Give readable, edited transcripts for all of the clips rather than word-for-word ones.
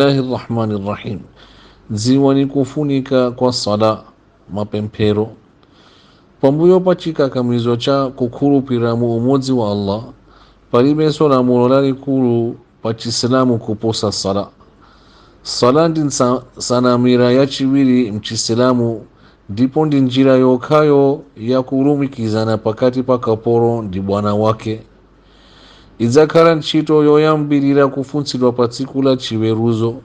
Bismillahirrahmanirrahim. Ziwa ni kufunika kwa sala mapempero pambuyo pachikakamizwa cha kukhulupirira mu umodzi wa Allah palibenso lamulo lalikulu pa chisilamu kuposa sala. Sala ndi nsanamira yachiwiri mchisilamu ndipo ndi njira yokhayo yakulumikizana pakati pa kapolo ndi bwana wake. Idzakhala ntchito yoyambirira kufunsidwa pa tsiku la chiweruzo,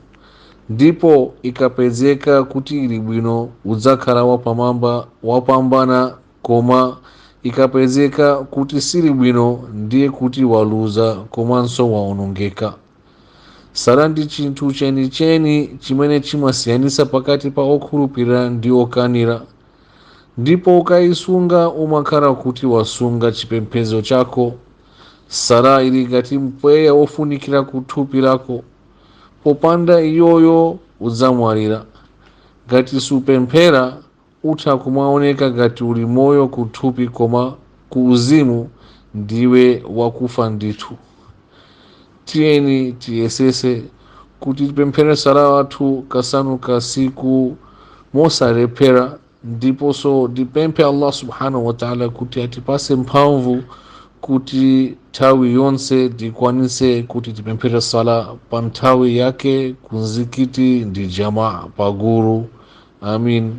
ndipo ikapezeka kuti ili bwino udzakhala wapambana, koma ikapezeka kuti sili bwino ndiye kuti waluza komanso waonongeka. Sala ndi chinthu chenicheni chimene chimasiyanisa pakati pa okhulupirira ndi okanira, ndipo ukayisunga umakhala kuti wasunga chipembedzo chako. Sala ili ngati mpweya wofunikira ku thupi lako, popanda iyoyo udzamwalira. Ngati supemphera utha kumaoneka ngati uli moyo ku thupi, koma ku uzimu ndiwe wakufa ndithu. Tiyeni tiyesese kuti tipemphere sala wathu kasanu kasiku mosalephera, ndiponso tipemphe Allah subhanahu wa ta'ala kuti atipase mphamvu kuti nthawi yonse tikwanise kuti tipemphere sala pa nthawi yake ku mzikiti ndi jamaa pagulu. Amin.